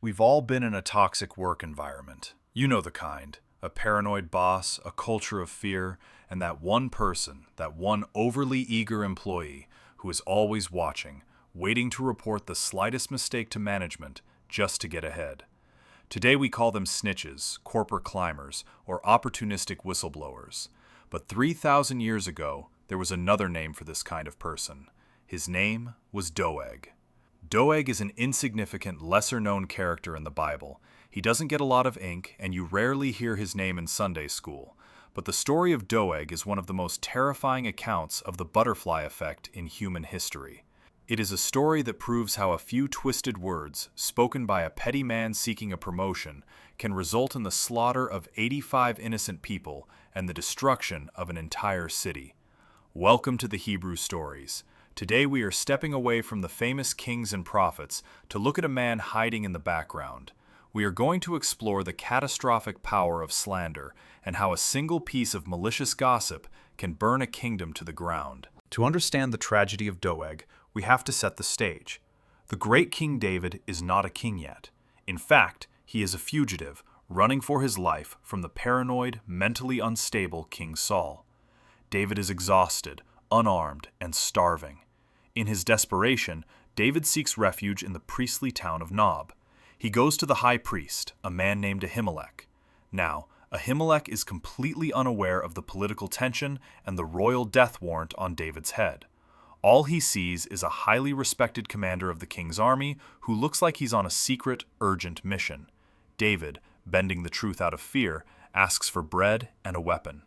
We've all been in a toxic work environment. You know the kind. A paranoid boss, a culture of fear, and that one person, that one overly eager employee who is always watching, waiting to report the slightest mistake to management just to get ahead. Today we call them snitches, corporate climbers, or opportunistic whistleblowers. But 3,000 years ago, there was another name for this kind of person. His name was Doeg. Doeg is an insignificant, lesser-known character in the Bible. He doesn't get a lot of ink, and you rarely hear his name in Sunday school. But the story of Doeg is one of the most terrifying accounts of the butterfly effect in human history. It is a story that proves how a few twisted words, spoken by a petty man seeking a promotion, can result in the slaughter of 85 innocent people and the destruction of an entire city. Welcome to the Hebrew Stories. Today we are stepping away from the famous kings and prophets to look at a man hiding in the background. We are going to explore the catastrophic power of slander and how a single piece of malicious gossip can burn a kingdom to the ground. To understand the tragedy of Doeg, we have to set the stage. The great King David is not a king yet. In fact, he is a fugitive, running for his life from the paranoid, mentally unstable King Saul. David is exhausted, unarmed, and starving. In his desperation, David seeks refuge in the priestly town of Nob. He goes to the high priest, a man named Ahimelech. Now, Ahimelech is completely unaware of the political tension and the royal death warrant on David's head. All he sees is a highly respected commander of the king's army who looks like he's on a secret, urgent mission. David, bending the truth out of fear, asks for bread and a weapon.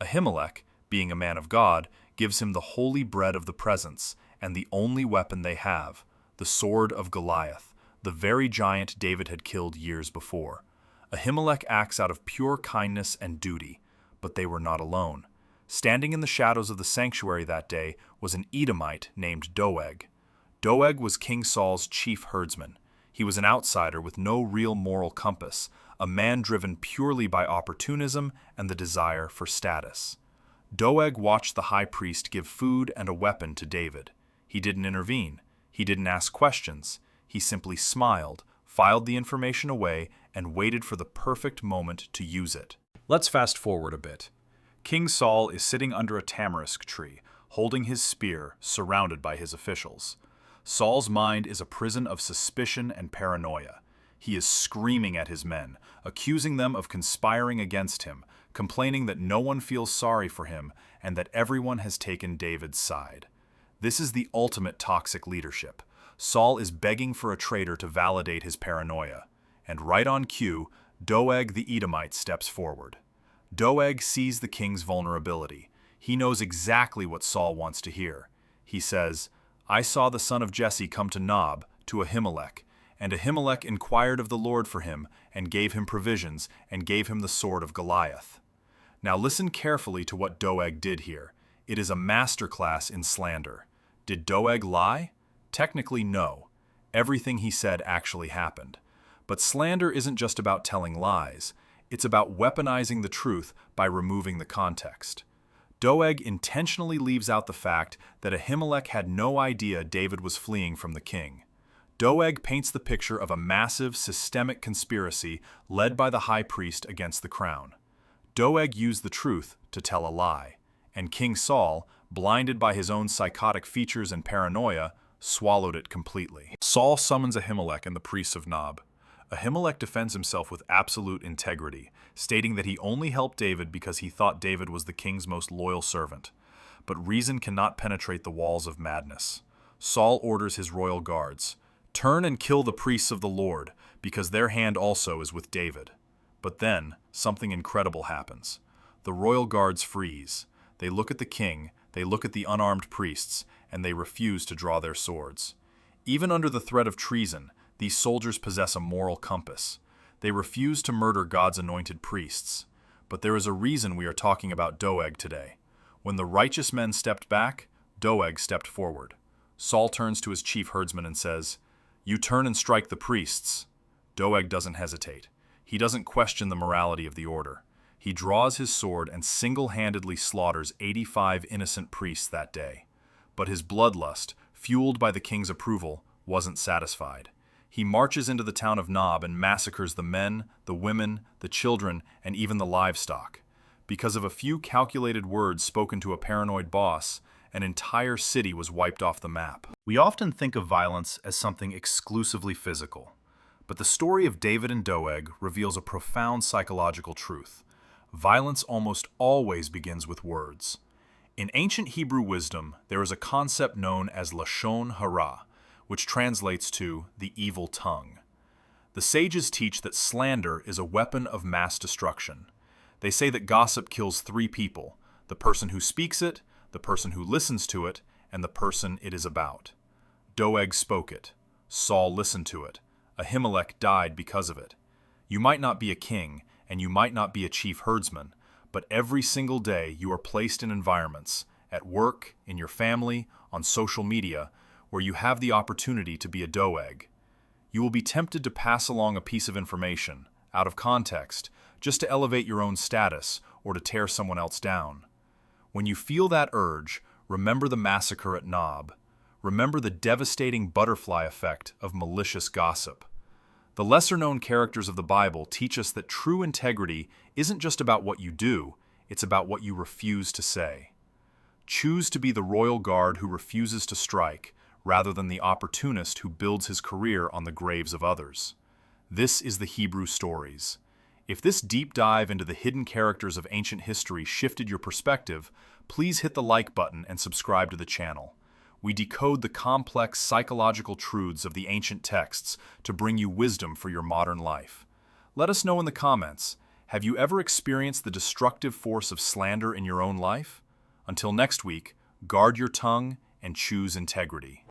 Ahimelech, being a man of God, gives him the holy bread of the presence and the only weapon they have, the sword of Goliath, the very giant David had killed years before. Ahimelech acts out of pure kindness and duty, but they were not alone. Standing in the shadows of the sanctuary that day was an Edomite named Doeg. Doeg was King Saul's chief herdsman. He was an outsider with no real moral compass, a man driven purely by opportunism and the desire for status. Doeg watched the high priest give food and a weapon to David. He didn't intervene. He didn't ask questions. He simply smiled, filed the information away, and waited for the perfect moment to use it. Let's fast forward a bit. King Saul is sitting under a tamarisk tree, holding his spear, surrounded by his officials. Saul's mind is a prison of suspicion and paranoia. He is screaming at his men, accusing them of conspiring against him, complaining that no one feels sorry for him and that everyone has taken David's side. This is the ultimate toxic leadership. Saul is begging for a traitor to validate his paranoia. And right on cue, Doeg the Edomite steps forward. Doeg sees the king's vulnerability. He knows exactly what Saul wants to hear. He says, "I saw the son of Jesse come to Nob, to Ahimelech, and Ahimelech inquired of the Lord for him, and gave him provisions, and gave him the sword of Goliath." Now listen carefully to what Doeg did here. It is a masterclass in slander. Did Doeg lie? Technically, no. Everything he said actually happened. But slander isn't just about telling lies. It's about weaponizing the truth by removing the context. Doeg intentionally leaves out the fact that Ahimelech had no idea David was fleeing from the king. Doeg paints the picture of a massive, systemic conspiracy led by the high priest against the crown. Doeg used the truth to tell a lie, and King Saul, blinded by his own psychotic features and paranoia, swallowed it completely. Saul summons Ahimelech and the priests of Nob. Ahimelech defends himself with absolute integrity, stating that he only helped David because he thought David was the king's most loyal servant. But reason cannot penetrate the walls of madness. Saul orders his royal guards, "Turn and kill the priests of the Lord, because their hand also is with David." But then, something incredible happens. The royal guards freeze. They look at the king, they look at the unarmed priests, and they refuse to draw their swords. Even under the threat of treason, these soldiers possess a moral compass. They refuse to murder God's anointed priests. But there is a reason we are talking about Doeg today. When the righteous men stepped back, Doeg stepped forward. Saul turns to his chief herdsman and says, "You turn and strike the priests." Doeg doesn't hesitate. He doesn't question the morality of the order. He draws his sword and single-handedly slaughters 85 innocent priests that day. But his bloodlust, fueled by the king's approval, wasn't satisfied. He marches into the town of Nob and massacres the men, the women, the children, and even the livestock. Because of a few calculated words spoken to a paranoid boss, an entire city was wiped off the map. We often think of violence as something exclusively physical, but the story of David and Doeg reveals a profound psychological truth. Violence almost always begins with words. In ancient Hebrew wisdom, there is a concept known as Lashon Hara, which translates to the evil tongue. The sages teach that slander is a weapon of mass destruction. They say that gossip kills 3 people: the person who speaks it, the person who listens to it, and the person it is about. Doeg spoke it. Saul listened to it. Ahimelech died because of it. You might not be a king, and you might not be a chief herdsman, but every single day you are placed in environments, at work, in your family, on social media, where you have the opportunity to be a Doeg. You will be tempted to pass along a piece of information, out of context, just to elevate your own status or to tear someone else down. When you feel that urge, remember the massacre at Nob. Remember the devastating butterfly effect of malicious gossip. The lesser-known characters of the Bible teach us that true integrity isn't just about what you do, it's about what you refuse to say. Choose to be the royal guard who refuses to strike, rather than the opportunist who builds his career on the graves of others. This is the Hebrew stories. If this deep dive into the hidden characters of ancient history shifted your perspective, please hit the like button and subscribe to the channel. We decode the complex psychological truths of the ancient texts to bring you wisdom for your modern life. Let us know in the comments, have you ever experienced the destructive force of slander in your own life? Until next week, guard your tongue and choose integrity.